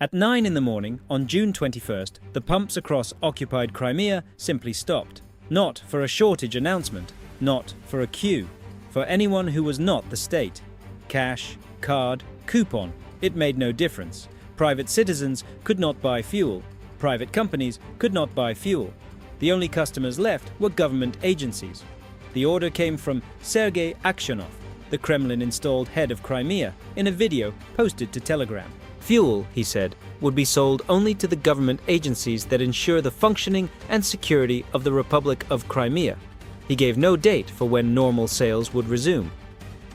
At 9 in the morning on June 21st, the pumps across occupied Crimea simply stopped. Not for a shortage announcement, not for a queue, for anyone who was not the state. Cash, card, coupon, it made no difference. Private citizens could not buy fuel. Private companies could not buy fuel. The only customers left were government agencies. The order came from Sergey Aksyonov, the Kremlin-installed head of Crimea, in a video posted to Telegram. Fuel, he said, would be sold only to the government agencies that ensure the functioning and security of the Republic of Crimea. He gave no date for when normal sales would resume.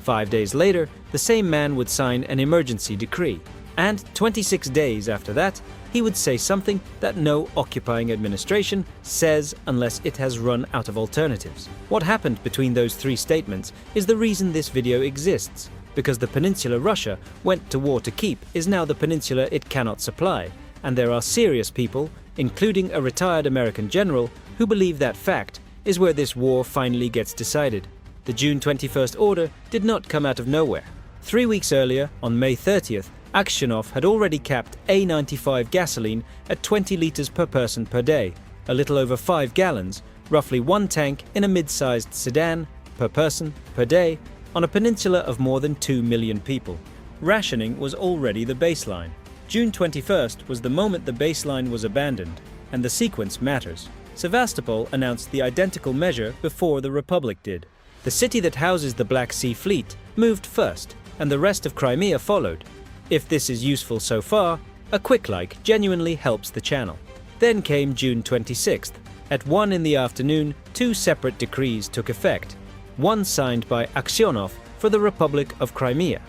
5 days later, the same man would sign an emergency decree. And 26 days after that, he would say something that no occupying administration says unless it has run out of alternatives. What happened between those three statements is the reason this video exists, because the peninsula Russia went to war to keep is now the peninsula it cannot supply, and there are serious people, including a retired American general, who believe that fact is where this war finally gets decided. The June 21st order did not come out of nowhere. 3 weeks earlier, on May 30th, Aksyonov had already capped A95 gasoline at 20 liters per person per day, a little over 5 gallons, roughly one tank in a mid-sized sedan, per person, per day, on a peninsula of more than 2 million people. Rationing was already the baseline. June 21st was the moment the baseline was abandoned, and the sequence matters. Sevastopol announced the identical measure before the Republic did. The city that houses the Black Sea Fleet moved first, and the rest of Crimea followed. If this is useful so far, a quick like genuinely helps the channel. Then came June 26th. At 1 in the afternoon, 2 separate decrees took effect. One signed by Aksyonov for the Republic of Crimea.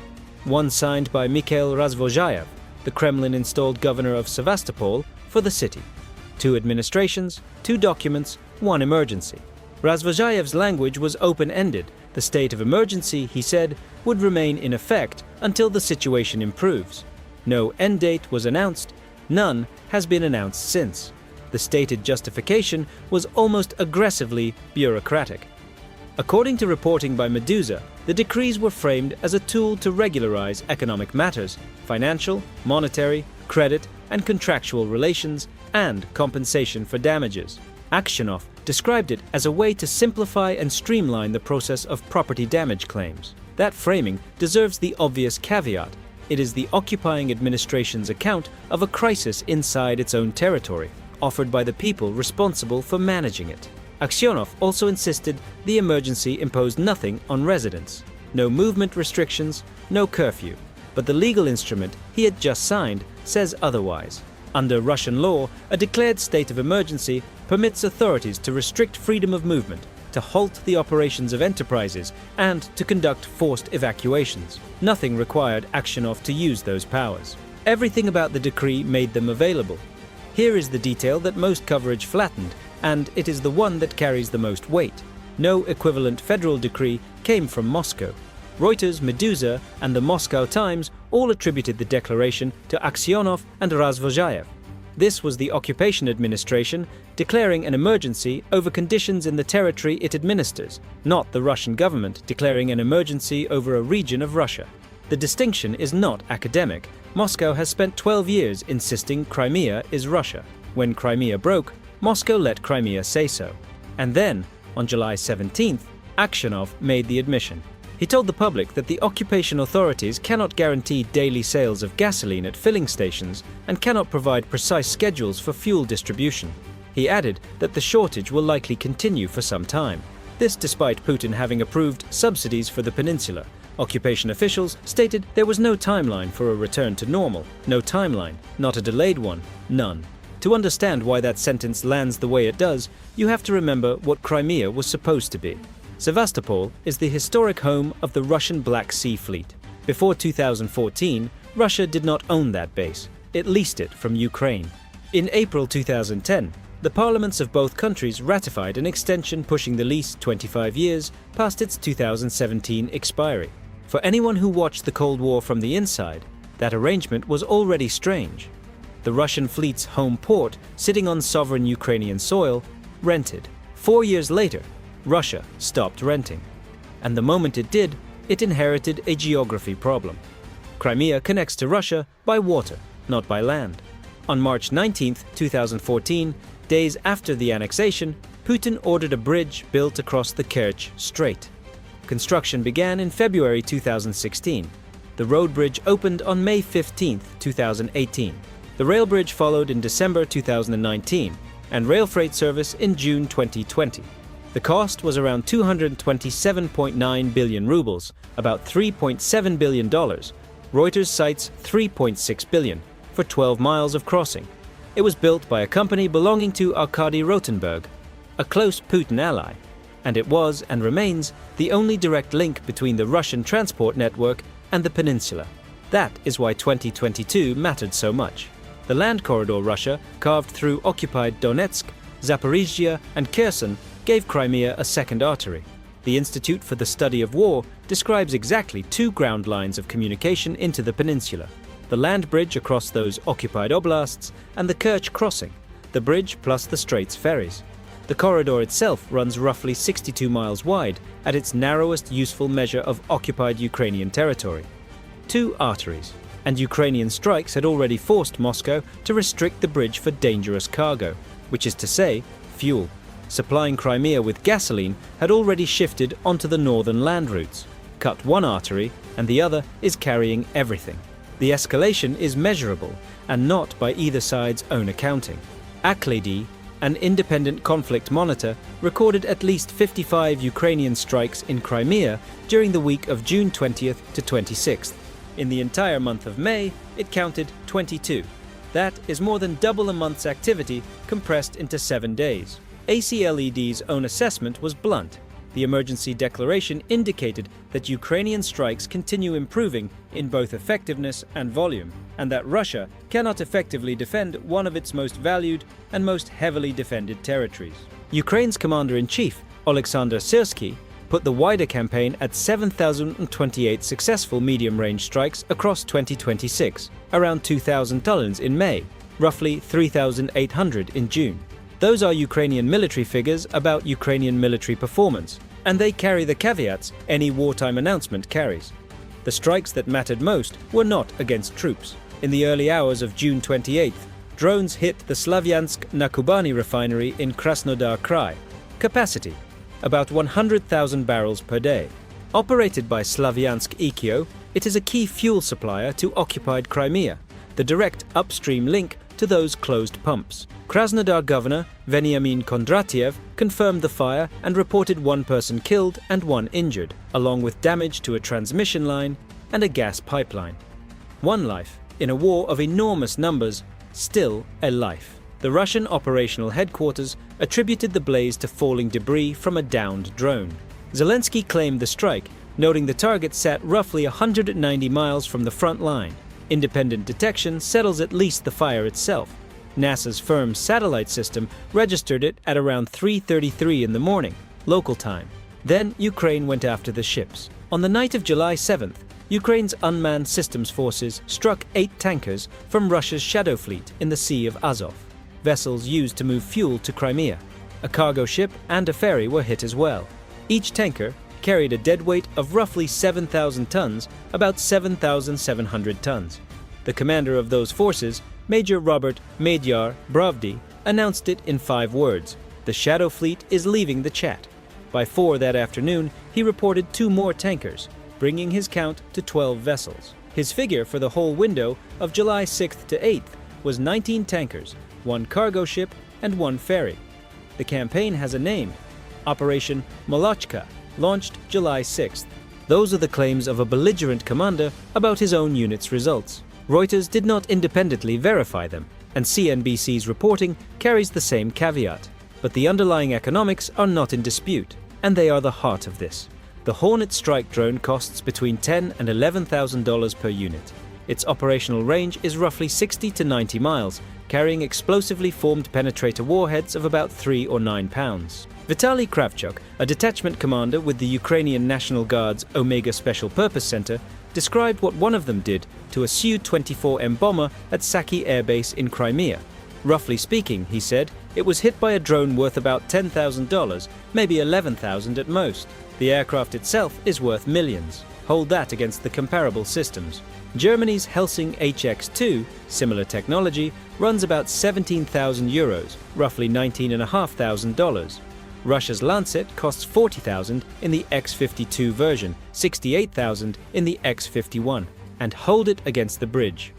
One signed by Mikhail Razvozhayev, the Kremlin-installed governor of Sevastopol, for the city. 2 administrations, 2 documents, 1 emergency. Razvozhayev's language was open-ended. The state of emergency, he said, would remain in effect until the situation improves. No end date was announced. None has been announced since. The stated justification was almost aggressively bureaucratic. According to reporting by Medusa, the decrees were framed as a tool to regularize economic matters, financial, monetary, credit, and contractual relations, and compensation for damages. Aksyonov described it as a way to simplify and streamline the process of property damage claims. That framing deserves the obvious caveat. It is the occupying administration's account of a crisis inside its own territory, offered by the people responsible for managing it. Aksyonov also insisted the emergency imposed nothing on residents. No movement restrictions, no curfew. But the legal instrument he had just signed says otherwise. Under Russian law, a declared state of emergency permits authorities to restrict freedom of movement, to halt the operations of enterprises, and to conduct forced evacuations. Nothing required Aksyonov to use those powers. Everything about the decree made them available. Here is the detail that most coverage flattened, and it is the one that carries the most weight. No equivalent federal decree came from Moscow. Reuters, Medusa, and the Moscow Times all attributed the declaration to Aksyonov and Razvozhayev. This was the occupation administration declaring an emergency over conditions in the territory it administers, not the Russian government declaring an emergency over a region of Russia. The distinction is not academic. Moscow has spent 12 years insisting Crimea is Russia. When Crimea broke, Moscow let Crimea say so. And then, on July 17th, Aksyonov made the admission. He told the public that the occupation authorities cannot guarantee daily sales of gasoline at filling stations and cannot provide precise schedules for fuel distribution. He added that the shortage will likely continue for some time. This despite Putin having approved subsidies for the peninsula. Occupation officials stated there was no timeline for a return to normal. No timeline, not a delayed one, none. To understand why that sentence lands the way it does, you have to remember what Crimea was supposed to be. Sevastopol is the historic home of the Russian Black Sea Fleet. Before 2014, Russia did not own that base. It leased it from Ukraine. In April 2010, the parliaments of both countries ratified an extension pushing the lease 25 years past its 2017 expiry. For anyone who watched the Cold War from the inside, that arrangement was already strange. The Russian fleet's home port, sitting on sovereign Ukrainian soil, rented. 4 years later, Russia stopped renting. And the moment it did, it inherited a geography problem. Crimea connects to Russia by water. not by land. On March 19, 2014, days after the annexation, Putin ordered a bridge built across the Kerch Strait. Construction began in February 2016. The road bridge opened on May 15, 2018. The rail bridge followed in December 2019, and rail freight service in June 2020. The cost was around 227.9 billion rubles, about $3.7 billion. Reuters cites 3.6 billion for 12 miles of crossing. It was built by a company belonging to Arkady Rotenberg, a close Putin ally, and it was and remains the only direct link between the Russian transport network and the peninsula. That is why 2022 mattered so much. The land corridor Russia carved through occupied Donetsk, Zaporizhzhia and Kherson gave Crimea a second artery. The Institute for the Study of War describes exactly two ground lines of communication into the peninsula: the land bridge across those occupied oblasts and the Kerch crossing, the bridge plus the strait's ferries. The corridor itself runs roughly 62 miles wide at its narrowest useful measure of occupied Ukrainian territory. Two arteries, and Ukrainian strikes had already forced Moscow to restrict the bridge for dangerous cargo, which is to say, fuel. Supplying Crimea with gasoline had already shifted onto the northern land routes. Cut one artery, and the other is carrying everything. The escalation is measurable, and not by either side's own accounting. Akledi, an independent conflict monitor, recorded at least 55 Ukrainian strikes in Crimea during the week of June 20th to 26th. In the entire month of May, it counted 22. That is more than double a month's activity compressed into 7 days. ACLED's own assessment was blunt. The emergency declaration indicated that Ukrainian strikes continue improving in both effectiveness and volume, and that Russia cannot effectively defend one of its most valued and most heavily defended territories. Ukraine's commander-in-chief, Oleksandr Syrskyi, put the wider campaign at 7,028 successful medium-range strikes across 2026, around 2,000 tons in May, roughly 3,800 in June. Those are Ukrainian military figures about Ukrainian military performance, and they carry the caveats any wartime announcement carries. The strikes that mattered most were not against troops. In the early hours of June 28th, drones hit the Slavyansk-na-Kubani refinery in Krasnodar Krai. Capacity: about 100,000 barrels per day. Operated by Slavyansk Ikyo, it is a key fuel supplier to occupied Crimea, the direct upstream link to those closed pumps. Krasnodar Governor Veniamin Kondratiev confirmed the fire and reported one person killed and one injured, along with damage to a transmission line and a gas pipeline. One life, in a war of enormous numbers, still a life. The Russian operational headquarters attributed the blaze to falling debris from a downed drone. Zelensky claimed the strike, noting the target sat roughly 190 miles from the front line. Independent detection settles at least the fire itself. NASA's firm's satellite system registered it at around 3:33 in the morning, local time. Then Ukraine went after the ships. On the night of July 7th, Ukraine's unmanned systems forces struck 8 tankers from Russia's Shadow Fleet in the Sea of Azov, vessels used to move fuel to Crimea. A cargo ship and a ferry were hit as well. Each tanker carried a dead weight of roughly 7,000 tons, about 7,700 tons. The commander of those forces, Major Robert Magyar Bravdy, announced it in 5 words: the Shadow Fleet is leaving the chat. By 4 that afternoon, he reported 2 more tankers, bringing his count to 12 vessels. His figure for the whole window of July 6th to 8th was 19 tankers, 1 cargo ship, and 1 ferry. The campaign has a name: Operation Molochka, launched July 6th. Those are the claims of a belligerent commander about his own unit's results. Reuters did not independently verify them, and CNBC's reporting carries the same caveat. But the underlying economics are not in dispute, and they are the heart of this. The Hornet strike drone costs between $10,000 and $11,000 per unit. Its operational range is roughly 60 to 90 miles, carrying explosively formed penetrator warheads of about 3 or 9 pounds. Vitaly Kravchuk, a detachment commander with the Ukrainian National Guard's Omega Special Purpose Center, described what one of them did to a Su-24M bomber at Saki Air Base in Crimea. Roughly speaking, he said, it was hit by a drone worth about $10,000, maybe $11,000 at most. The aircraft itself is worth millions. hold that against the comparable systems. Germany's Helsing HX2, similar technology, runs about €17,000, roughly $19,500. Russia's Lancet costs $40,000 in the X-52 version, $68,000 in the X-51, and hold it against the bridge.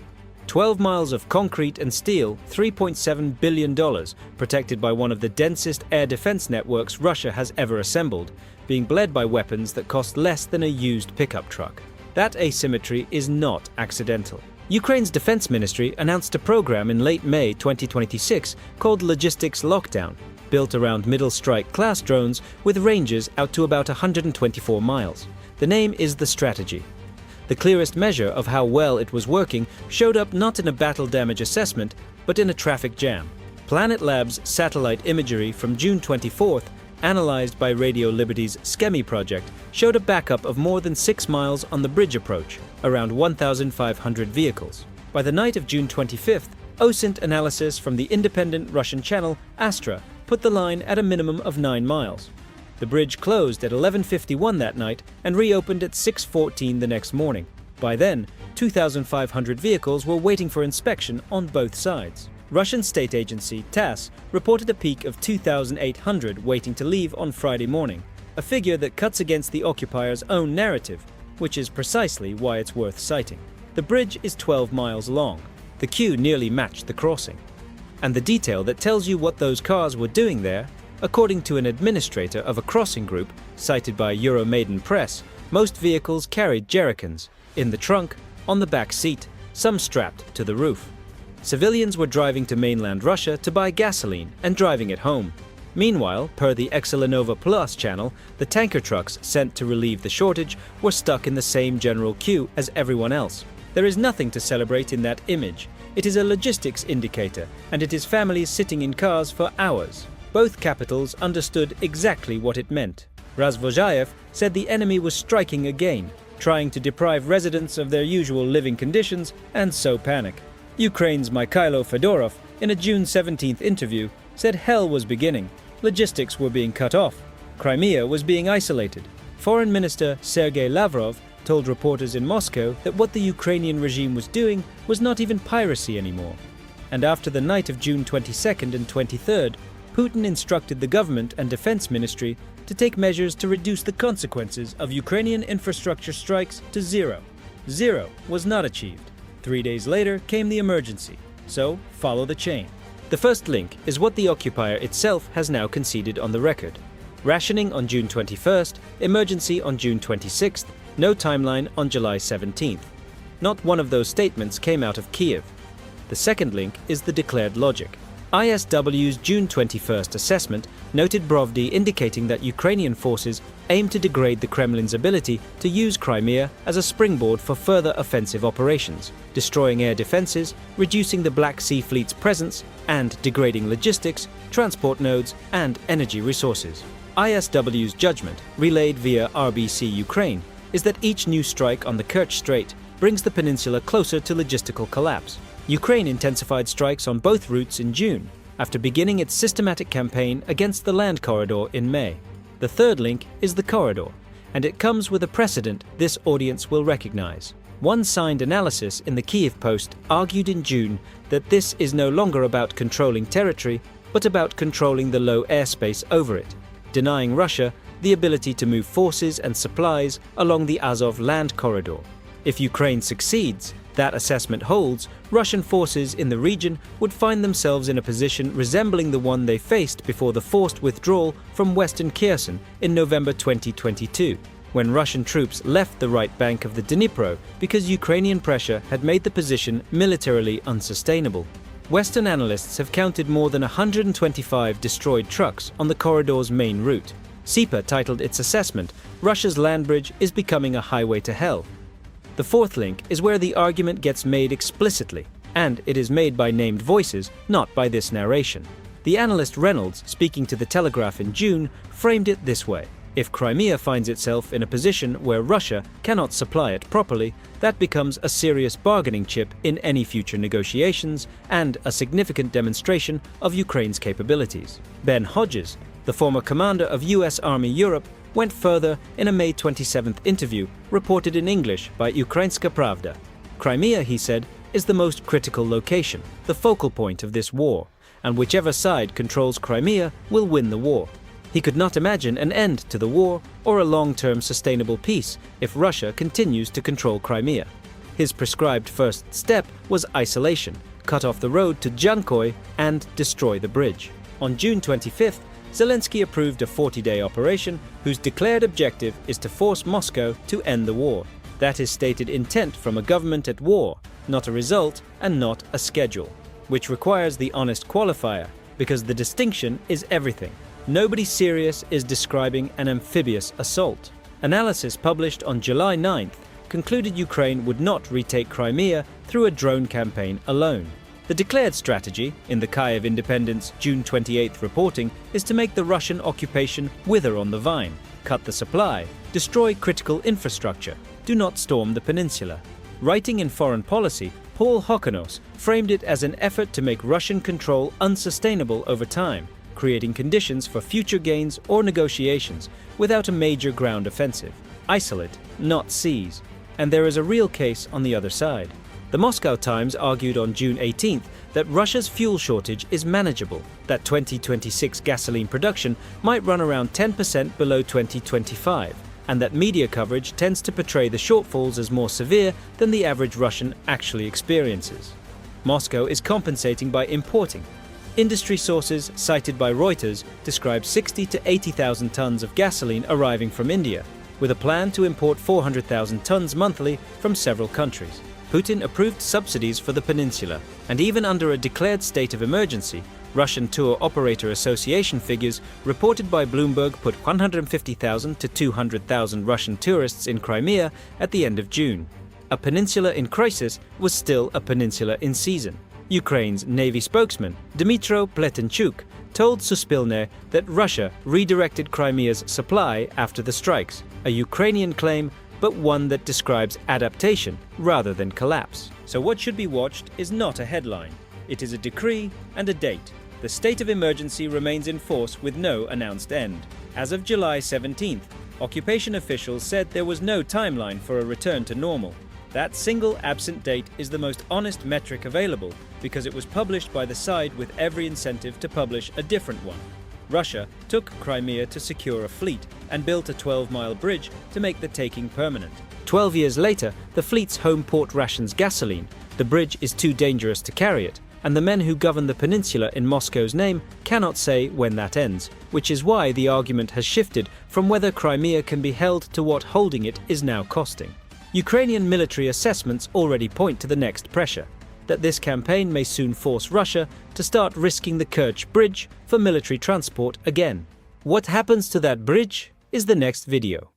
12 miles of concrete and steel, $3.7 billion, protected by one of the densest air defense networks Russia has ever assembled, being bled by weapons that cost less than a used pickup truck. That asymmetry is not accidental. Ukraine's defense ministry announced a program in late May 2026 called Logistics Lockdown, built around middle strike class drones with ranges out to about 124 miles. The name is the strategy. The clearest measure of how well it was working showed up not in a battle damage assessment, but in a traffic jam. Planet Labs satellite imagery from June 24th, analyzed by Radio Liberty's SCEMI project, showed a backup of more than 6 miles on the bridge approach, around 1,500 vehicles. By the night of June 25th, OSINT analysis from the independent Russian channel Astra put the line at a minimum of 9 miles. The bridge closed at 11:51 that night and reopened at 6:14 the next morning. By then, 2,500 vehicles were waiting for inspection on both sides. Russian state agency TASS reported a peak of 2,800 waiting to leave on Friday morning, a figure that cuts against the occupier's own narrative, which is precisely why it's worth citing. The bridge is 12 miles long. The queue nearly matched the crossing. And the detail that tells you what those cars were doing there, according to an administrator of a crossing group cited by Euromaidan Press, most vehicles carried jerrycans, in the trunk, on the back seat, some strapped to the roof. Civilians were driving to mainland Russia to buy gasoline and driving it home. Meanwhile, per the Excelenova Plus channel, the tanker trucks sent to relieve the shortage were stuck in the same general queue as everyone else. There is nothing to celebrate in that image. It is a logistics indicator, and it is families sitting in cars for hours. Both capitals understood exactly what it meant. Razvozhayev said the enemy was striking again, trying to deprive residents of their usual living conditions and sow panic. Ukraine's Mikhail Fedorov, in a June 17th interview, said hell was beginning. Logistics were being cut off. Crimea was being isolated. Foreign Minister Sergey Lavrov told reporters in Moscow that what the Ukrainian regime was doing was not even piracy anymore. And after the night of June 22nd and 23rd, Putin instructed the government and defense ministry to take measures to reduce the consequences of Ukrainian infrastructure strikes to zero. Zero was not achieved. 3 days later came the emergency. So, follow the chain. The first link is what the occupier itself has now conceded on the record. Rationing on June 21st, emergency on June 26th, no timeline on July 17th. Not one of those statements came out of Kiev. The second link is the declared logic. ISW's June 21st assessment noted Brovdy indicating that Ukrainian forces aim to degrade the Kremlin's ability to use Crimea as a springboard for further offensive operations, destroying air defenses, reducing the Black Sea Fleet's presence, and degrading logistics, transport nodes, and energy resources. ISW's judgment, relayed via RBC Ukraine, is that each new strike on the Kerch Strait brings the peninsula closer to logistical collapse. Ukraine intensified strikes on both routes in June, after beginning its systematic campaign against the land corridor in May. The third link is the corridor, and it comes with a precedent this audience will recognize. One signed analysis in the Kiev Post argued in June that this is no longer about controlling territory, but about controlling the low airspace over it, denying Russia the ability to move forces and supplies along the Azov land corridor. If Ukraine succeeds, that assessment holds, Russian forces in the region would find themselves in a position resembling the one they faced before the forced withdrawal from western Kherson in November 2022, when Russian troops left the right bank of the Dnipro because Ukrainian pressure had made the position militarily unsustainable. Western analysts have counted more than 125 destroyed trucks on the corridor's main route. SIPA titled its assessment, "Russia's land bridge is becoming a highway to hell." The fourth link is where the argument gets made explicitly, and it is made by named voices, not by this narration. The analyst Reynolds, speaking to The Telegraph in June, framed it this way. If Crimea finds itself in a position where Russia cannot supply it properly, that becomes a serious bargaining chip in any future negotiations and a significant demonstration of Ukraine's capabilities. Ben Hodges, the former commander of US Army Europe, went further in a May 27th interview reported in English by Ukrainska Pravda. Crimea, he said, is the most critical location, the focal point of this war, and whichever side controls Crimea will win the war. He could not imagine an end to the war or a long-term sustainable peace if Russia continues to control Crimea. His prescribed first step was isolation, cut off the road to Jankoy and destroy the bridge. On June 25th, Zelensky approved a 40-day operation whose declared objective is to force Moscow to end the war. That is stated intent from a government at war, not a result and not a schedule, which requires the honest qualifier, because the distinction is everything. Nobody serious is describing an amphibious assault. Analysis published on July 9th concluded Ukraine would not retake Crimea through a drone campaign alone. The declared strategy, in the Kyiv Independent's June 28th reporting, is to make the Russian occupation wither on the vine, cut the supply, destroy critical infrastructure, do not storm the peninsula. Writing in Foreign Policy, Paul Hokkanos framed it as an effort to make Russian control unsustainable over time, creating conditions for future gains or negotiations without a major ground offensive. Isolate, not seize. And there is a real case on the other side. The Moscow Times argued on June 18th that Russia's fuel shortage is manageable, that 2026 gasoline production might run around 10% below 2025, and that media coverage tends to portray the shortfalls as more severe than the average Russian actually experiences. Moscow is compensating by importing. Industry sources cited by Reuters describe 60 to 80,000 tons of gasoline arriving from India, with a plan to import 400,000 tons monthly from several countries. Putin approved subsidies for the peninsula, and even under a declared state of emergency, Russian Tour Operator Association figures reported by Bloomberg put 150,000 to 200,000 Russian tourists in Crimea at the end of June. A peninsula in crisis was still a peninsula in season. Ukraine's Navy spokesman, Dmytro Pletenchuk, told Suspilne that Russia redirected Crimea's supply after the strikes, a Ukrainian claim, but one that describes adaptation rather than collapse. So what should be watched is not a headline. It is a decree and a date. The state of emergency remains in force with no announced end. As of July 17th, occupation officials said there was no timeline for a return to normal. That single absent date is the most honest metric available because it was published by the side with every incentive to publish a different one. Russia took Crimea to secure a fleet and built a 12-mile bridge to make the taking permanent. 12 years later, the fleet's home port rations gasoline. The bridge is too dangerous to carry it, and the men who govern the peninsula in Moscow's name cannot say when that ends, which is why the argument has shifted from whether Crimea can be held to what holding it is now costing. Ukrainian military assessments already point to the next pressure, that this campaign may soon force Russia to start risking the Kerch bridge for military transport again. What happens to that bridge is the next video.